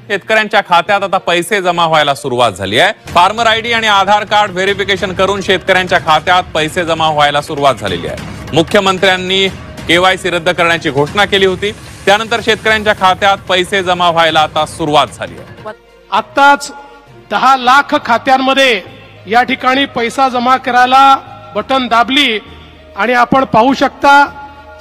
शेतकऱ्यांच्या खात्यात आता पैसे जमा व्हायला सुरुवात झाली आहे। फार्मर आयडी आणि आधार कार्ड व्हेरिफिकेशन करून शेतकऱ्यांच्या खात्यात पैसे जमा व्हायला सुरुवात झालेली आहे। मुख्यमंत्र्यांनी केवायसी रद्द करण्याची घोषणा केली होती, त्यानंतर शेतकऱ्यांच्या खात्यात पैसे जमा व्हायला आता सुरुवात झाली आहे। आताच 10 लाख खात्यांमध्ये या ठिकाणी पैसा जमा करायला बटन दाबली आणि आपण पाहू शकता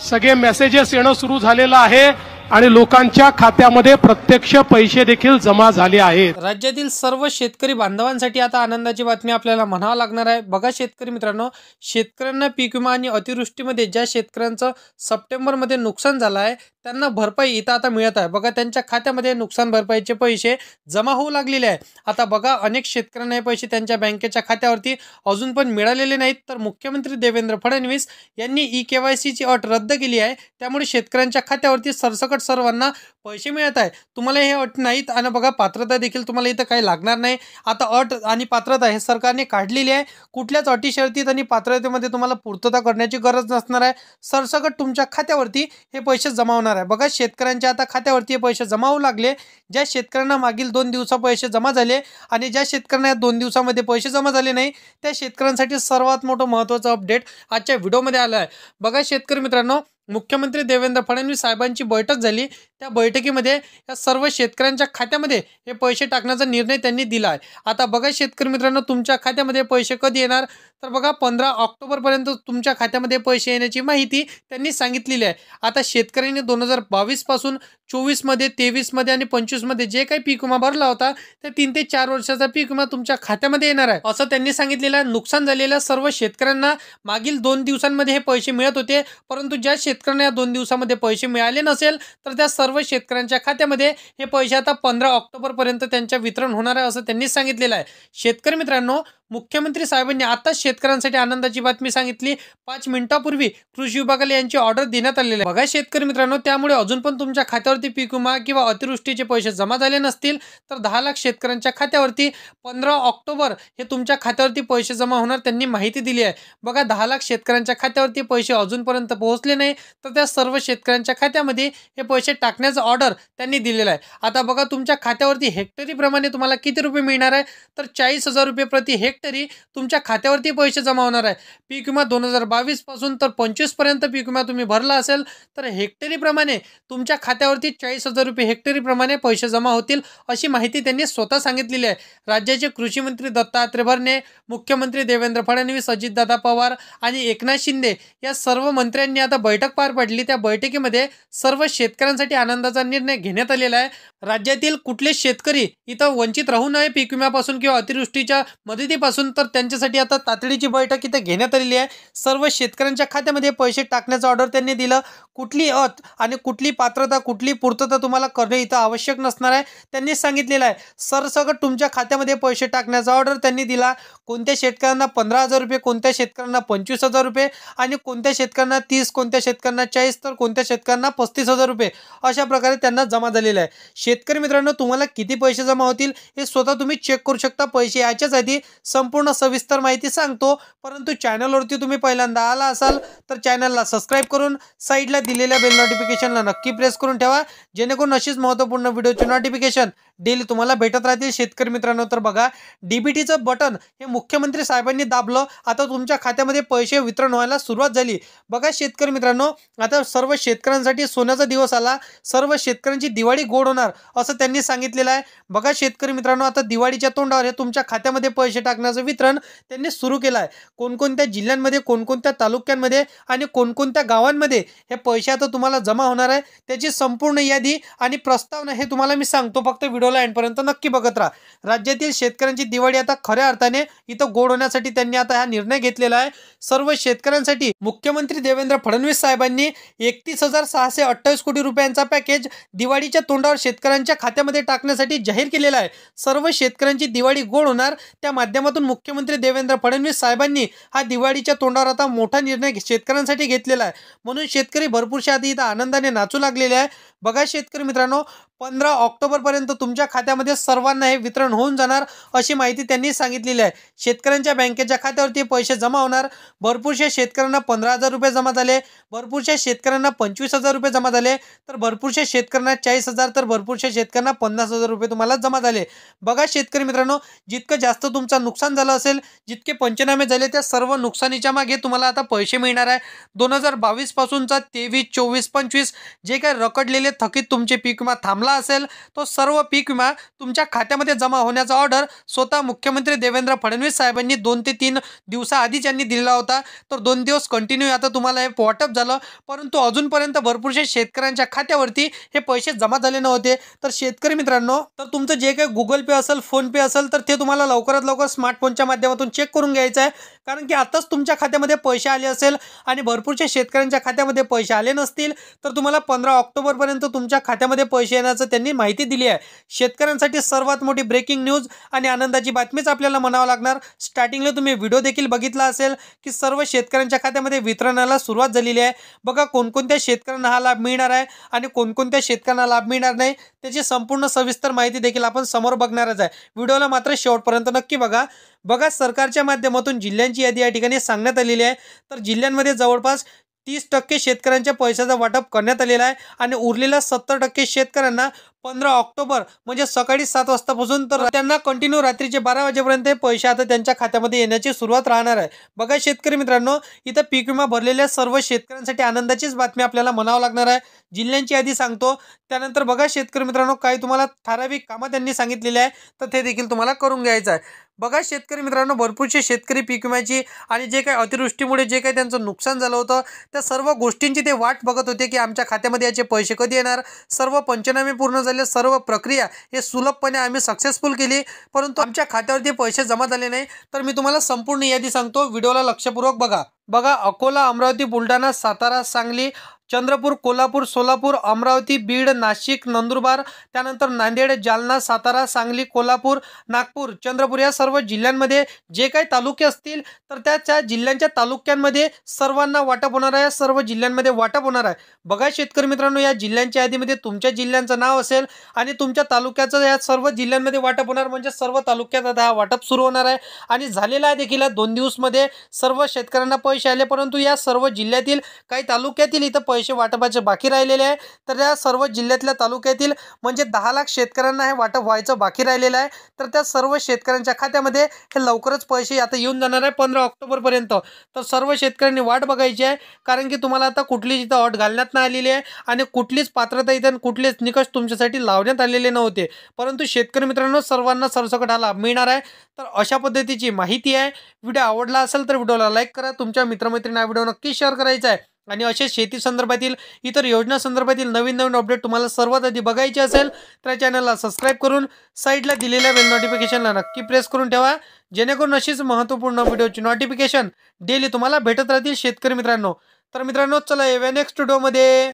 सगळे मेसेजेस येणं सुरू झालेलं आहे आणि लोकांच्या खात्यामध्ये प्रत्यक्ष पैसे देखील जमा झाले आहेत। राज्यातील सर्व शेतकरी बांधवांसाठी आता आनंदाची बातमी आपल्याला म्हणावं लागणार आहे। बघा शेतकरी मित्रांनो, शेतकऱ्यांना पीक विमा आणि अतिवृष्टीमध्ये ज्या शेतकऱ्यांचं सप्टेंबरमध्ये नुकसान झालं आहे त्यांना भरपाई इथं आता मिळत आहे। बघा त्यांच्या खात्यामध्ये नुकसान भरपाईचे पैसे जमा होऊ लागलेले आहे। आता बघा अनेक शेतकऱ्यांना हे पैसे त्यांच्या बँकेच्या खात्यावरती अजून पण मिळालेले नाहीत, तर मुख्यमंत्री देवेंद्र फडणवीस यांनी केवायसीची अट रद्द केली आहे, त्यामुळे शेतकऱ्यांच्या खात्यावरती सरसकट सर्वांना पैसे मिळत आहे। तुम्हाला हे अट नाहीत आणि बघा पात्रता देखील तुम्हाला इथं काही लागणार नाही। आता अट आणि पात्रता हे सरकारने काढलेली आहे, कुठल्याच अटी शर्तीत आणि पात्रतेमध्ये तुम्हाला पूर्तता करण्याची गरज नसणार आहे। सरसकट तुमच्या खात्यावरती हे पैसे जमा होणार आहे। बघा शेतकऱ्यांच्या आता खात्यावरती हे पैसे जमा होऊ लागले। ज्या शेतकऱ्यांना मागील 2 दिवसा पैसे जमा झाले आणि ज्या शेतकऱ्यांना या 2 दिवसामध्ये पैसे जमा झाले नाही त्या शेतकऱ्यांसाठी सर्वात मोठं महत्त्वाचं अपडेट आजच्या व्हिडिओमध्ये आलं आहे। बघा शेतकरी मित्रांनो, मुख्यमंत्री देवेंद्र फडणवीस साहेबांची बैठक झाली, त्या बैठकीमध्ये या सर्व शेतकऱ्यांच्या खात्यामध्ये हे पैसे टाकण्याचा निर्णय त्यांनी दिला आहे। आता बघा शेतकरी मित्रांनो, तुमच्या खात्यामध्ये पैसे कधी येणार, तर बघा 15 ऑक्टोबरपर्यंत तुमच्या खात्यामध्ये पैसे येण्याची माहिती त्यांनी सांगितलेली आहे। आता शेतकऱ्यांनी 2022 पासून 24 मध्ये 23 मध्ये आणि 25 मध्ये जे काही पीक विमा भरला होता ते 3 ते 4 वर्षाचा पीक विमा तुमच्या खात्यामध्ये येणार आहे असं त्यांनी सांगितलेलं आहे। नुकसान झालेल्या सर्व शेतकऱ्यांना मागील 2 दिवसांमध्ये हे पैसे मिळत होते, परंतु ज्या शेतकऱ्यांना या 2 दिवसामध्ये पैसे मिळाले नसेल तर त्या सर्व शेतकऱ्यांच्या खात्यामध्ये हे पैसे आता 15 ऑक्टोबरपर्यंत त्यांच्या वितरण होणार आहे असं त्यांनी सांगितलेलं आहे। शेतकरी मित्रांनो, मुख्यमंत्री साहेबांनी आता शेतकऱ्यांसाठी आनंदाची बातमी सांगितली। 5 मिनिटांपूर्वी कृषी विभागाला यांची ऑर्डर देण्यात आलेली आहे। बघा शेतकरी मित्रांनो, त्यामुळे अजून पण तुमच्या खात्यावरती पीक विमा किंवा अतिवृष्टीचे पैसे जमा झाले नसतील तर 10 लाख शेतकऱ्यांच्या खात्यावरती 15 ऑक्टोबर हे तुमच्या खात्यावरती पैसे जमा होणार त्यांनी माहिती दिली आहे। बघा 10 लाख शेतकऱ्यांच्या खात्यावरती पैसे अजूनपर्यंत पोहोचले नाही तर त्या सर्व शेतकऱ्यांच्या खात्यामध्ये हे पैसे टाकण्याचा ऑर्डर त्यांनी दिलेला आहे। आता बघा तुमच्या खात्यावरती हेक्टरी प्रमाणे तुम्हाला किती रुपये मिळणार आहे, तर 40,000 रुपये प्रति हेक्टरी तुमच्या खात्यावरती पैसे जमा होणार आहे। पीक विमा 2022 पासून तर 25 पर्यंत पीक विमा तुम्ही भरला असेल तर हेक्टरी प्रमाणे तुमच्या खात्यावरती 40,000 रुपये हेक्टरी प्रमाणे पैसे जमा होतील अशी माहिती त्यांनी स्वतः सांगितलेली आहे। राज्याचे कृषी मंत्री दत्तात्रय भरणे, मुख्यमंत्री देवेंद्र फडणवीस, अजितदादा पवार आणि एकनाथ शिंदे या सर्व मंत्र्यांनी आता बैठक पार पडली। त्या बैठकीमध्ये सर्व शेतकऱ्यांसाठी आनंदाचा निर्णय घेण्यात आलेला आहे। राज्यातील कुठले शेतकरी इथं वंचित राहू नये पीक विम्यापासून किंवा अतिवृष्टीच्या मदतीपासून, तर त्यांच्यासाठी आता तातडीची बैठक इथं घेण्यात आलेली आहे। सर्व शेतकऱ्यांच्या खात्यामध्ये पैसे टाकण्याचा ऑर्डर त्यांनी दिलं। कुठली अट आणि कुठली पात्रता कुठली पूर्तता तुम्हाला करणे इथं आवश्यक नसणार आहे त्यांनी सांगितलेलं आहे। सरसकट तुमच्या खात्यामध्ये पैसे टाकण्याचा ऑर्डर त्यांनी दिला। कोणत्या शेतकऱ्यांना 15,000 रुपये, कोणत्या शेतकऱ्यांना 25,000 रुपये आणि कोणत्या शेतकऱ्यांना 30, कोणत्या शेतकऱ्यांना 40 तर कोणत्या शेतकऱ्यांना 35,000 रुपये अशा प्रकारे त्यांना जमा झालेला आहे। शेतकरी मित्रांनो, तुम्हाला किती पैसे जमा होतील हे स्वतः तुम्ही चेक करू शकता। पैसे याच्याच आधी संपूर्ण सविस्तर माहिती सांगतो, परंतु चॅनलवरती तुम्ही पहिल्यांदा आला असाल तर चॅनलला सबस्क्राईब करून साईडला दिलेल्या बेल नोटिफिकेशनला नक्की प्रेस करून ठेवा, जेणेकरून अशीच महत्त्वपूर्ण व्हिडिओची नोटिफिकेशन डेली तुम्हाला भेटत राहतील। शेतकरी मित्रांनो, तर बघा डीबीटीचं बटन हे मुख्यमंत्री साहेबांनी दाबलं, आता तुमच्या खात्यामध्ये पैसे वितरण व्हायला सुरुवात झाली। बघा शेतकरी मित्रांनो, आता सर्व शेतकऱ्यांसाठी सोन्याचा दिवस आला, सर्व शेतकऱ्यांची दिवाळी गोड होणार असं त्यांनी सांगितलेलं आहे। बघा शेतकरी मित्रांनो, आता दिवाळीच्या तोंडावर हे तुमच्या खात्यामध्ये पैसे टाकण्याचं वितरण त्यांनी सुरू केलं आहे। कोणकोणत्या जिल्ह्यांमध्ये, कोणकोणत्या तालुक्यांमध्ये आणि कोणकोणत्या गावांमध्ये हे पैसे आता तुम्हाला जमा होणार आहे त्याची संपूर्ण यादी आणि प्रस्तावना हे तुम्हाला मी सांगतो, फक्त व्हिडिओला एंडपर्यंत नक्की बघत राहा। राज्यातील शेतकऱ्यांची दिवाळी आता खऱ्या अर्थाने इथं गोड होण्यासाठी त्यांनी आता हा निर्णय घेतलेला आहे। सर्व शेतकऱ्यांसाठी मुख्यमंत्री देवेंद्र फडणवीस साहेबांनी 31,628 कोटी रुपयांचा पॅकेज दिवाळीच्या तोंडावर शेतकऱ्यांच्या खात्यामध्ये टाकण्यासाठी जाहीर केलेला आहे। सर्व शेतकऱ्यांची दिवाळी गोड होणार त्या माध्यमातून मुख्यमंत्री देवेंद्र फडणवीस साहेबांनी हा दिवाळीच्या तोंडावर आता मोठा निर्णय शेतकऱ्यांसाठी घेतलेला आहे, म्हणून शेतकरी भरपूरशा आधी इथं आनंदाने नाचू लागलेले आहे। बघा शेतकरी मित्रांनो, 15 ऑक्टोबरपर्यंत तुमच्या खात्यामध्ये सर्वांना हे वितरण होऊन जाणार अशी माहिती त्यांनी सांगितलेली आहे। शेतकऱ्यांच्या बँकेच्या खात्यावरती पैसे जमा होणार। भरपूरशा शेतकऱ्यांना 15,000 रुपये जमा झाले, भरपूरशा शेतकऱ्यांना 25,000 रुपये जमा झाले, तर भरपूरशा शेतकऱ्यांना 40,000, तर भरपूरशा शेतकऱ्यांना 50,000 रुपये तुम्हाला जमा झाले। बघा शेतकरी मित्रांनो, जितकं जास्त तुमचं नुकसान झालं असेल, जितके पंचनामे झाले, त्या सर्व नुकसानीच्या मागे तुम्हाला आता पैसे मिळणार आहे। 2022 पासूनचा 23, 24, 25 जे काही रखडलेले थकीत तुमचे पीक विमा थांबला असेल, तो सर्व पीक विमा तुमच्या खात्यामध्ये जमा होण्याचा ऑर्डर स्वतः मुख्यमंत्री देवेंद्र फडणवीस साहेबांनी 2 ते 3 दिवसाआधीच यांनी दिलेला होता। तर 2 दिवस कंटिन्यू आता तुम्हाला हे वाटप झालं, परंतु अजूनपर्यंत भरपूरशा शेतकऱ्यांच्या खात्यावरती हे पैसे जमा झाले नव्हते। तर शेतकरी मित्रांनो, तर तुमचं जे काही गुगल पे असेल, फोन पे असेल, तर ते तुम्हाला लवकरात लवकर स्मार्टफोनच्या माध्यमातून चेक करून घ्यायचं आहे, कारण की आताच तुमच्या खात्यामध्ये पैसे आले असेल आणि भरपूरशा शेतकऱ्यांच्या खात्यामध्ये पैसे आले नसतील, तर तुम्हाला 15 ऑक्टोबरपर्यंत तुमच्या खात्यामध्ये पैसे येण्याचं त्यांनी माहिती दिली आहे। शेतकऱ्यांसाठी सर्वात मोठी ब्रेकिंग न्यूज आणि आनंदाची बातमीच आपल्याला म्हणावं लागणार। स्टार्टिंगला तुम्ही व्हिडिओ देखील बघितला असेल की सर्व शेतकऱ्यांच्या खात्यामध्ये वितरणाला सुरुवात झालेली आहे। बघा कोणकोणत्या शेतकऱ्यांना हा लाभ मिळणार आहे आणि कोणकोणत्या शेतकऱ्यांना लाभ मिळणार नाही, त्याची संपूर्ण सविस्तर माहिती देखील आपण समोर बघणारच आहे। व्हिडिओला मात्र शेवटपर्यंत नक्की बघा। बघा सरकारच्या माध्यमातून जिल्ह्यांची यादी या ठिकाणी सांगण्यात आलेली आहे। तर जिल्ह्यांमध्ये जवळपास 30% शेतकऱ्यांच्या पैशाचं वाटप करण्यात आलेलं आहे आणि उरलेल्या 70% शेतकऱ्यांना 15 ऑक्टोबर म्हणजे सकाळी 7 वाजतापासून तर त्यांना कंटिन्यू रात्रीचे 12 वाजेपर्यंत पैसे आता त्यांच्या खात्यामध्ये येण्याची सुरुवात राहणार आहे। बघा शेतकरी मित्रांनो, इथं पीक विमा भरलेल्या सर्व शेतकऱ्यांसाठी आनंदाचीच बातमी आपल्याला म्हणावं लागणार आहे। जिल्ह्यांची यादी सांगतो, त्यानंतर बघा शेतकरी मित्रांनो, काही तुम्हाला ठराविक कामं त्यांनी सांगितलेली आहे, तर ते देखील तुम्हाला करून घ्यायचं आहे। बघा शेतकरी मित्रांनो, भरपूरसे शेतकरी पीक विम्याची आणि जे काही अतिवृष्टीमुळे जे काही त्यांचं नुकसान झालं होतं, त्या सर्व गोष्टींची ते वाट बघत होते की आमच्या खात्यामध्ये याचे पैसे कधी येणार। सर्व पंचनामे पूर्ण झाले, सर्व प्रक्रिया हे सुलभपणे आम्ही सक्सेसफुल केली, परंतु आमच्या खात्यावरती पैसे जमा झाले नाही। तर मी तुम्हाला संपूर्ण यादी सांगतो, व्हिडिओला लक्षपूर्वक बघा। बघा अकोला, अमरावती, बुलढाणा, सातारा, सांगली, चंद्रपूर, कोल्हापूर, सोलापूर, अमरावती, बीड, नाशिक, नंदुरबार, त्यानंतर नांदेड, जालना, सातारा, सांगली, कोल्हापूर, नागपूर, चंद्रपूर या सर्व जिल्ह्यांमध्ये जे काही तालुके असतील, तर त्या जिल्ह्यांच्या तालुक्यांमध्ये सर्वांना वाटप होणार आहे, सर्व जिल्ह्यांमध्ये वाटप होणार आहे। बघा शेतकरी मित्रांनो, या जिल्ह्यांच्या यादीमध्ये तुमच्या जिल्ह्यांचं नाव असेल आणि तुमच्या तालुक्याचं या सर्व जिल्ह्यांमध्ये वाटप होणार, म्हणजे सर्व तालुक्यात आता हा वाटप सुरू होणार आहे आणि झालेला आहे देखील। 2 दिवसामध्ये सर्व शेतकऱ्यांना पैसे आले, परंतु या सर्व जिल्ह्यातील काही तालुक्यातील इथं पैसे वाटपाचे बाकी राहिलेले आहे। तर या सर्व जिल्ह्यातल्या तालुक्यातील म्हणजे 10 लाख शेतकऱ्यांना हे वाटप व्हायचं बाकी राहिलेलं आहे। तर त्या सर्व शेतकऱ्यांच्या खात्यामध्ये हे लवकरच पैसे आता येऊन जाणार आहे 15 ऑक्टोबरपर्यंत। तर सर्व शेतकऱ्यांनी वाट बघायची आहे, कारण की तुम्हाला आता कुठलीच इथं अट घालण्यात नाही आलेली आहे आणि कुठलीच पात्रता इथं कुठलेच निकष तुमच्यासाठी लावण्यात आलेले नव्हते, परंतु शेतकरी मित्रांनो सर्वांना सरसकट हा लाभ मिळणार आहे। तर अशा पद्धतीची माहिती आहे। व्हिडिओ आवडला असेल तर व्हिडिओला लाईक करा, तुमच्या मित्रमैत्रिणींना व्हिडिओ नक्की शेअर करायचा आहे आणि असे शेती संदर्भातील इतर योजना संदर्भातील नवीन अपडेट तुम्हाला सर्वात आधी बघायचे असेल तर चॅनलला सबस्क्राईब करून साईडला दिलेल्या बेल नोटिफिकेशनला नक्की प्रेस करून ठेवा, जेणेकरून अशीच महत्त्वपूर्ण व्हिडिओची नोटिफिकेशन डेली तुम्हाला भेटत राहतील शेतकरी मित्रांनो। तर मित्रांनो चला येऊया नेक्स्ट व्हिडिओमध्ये।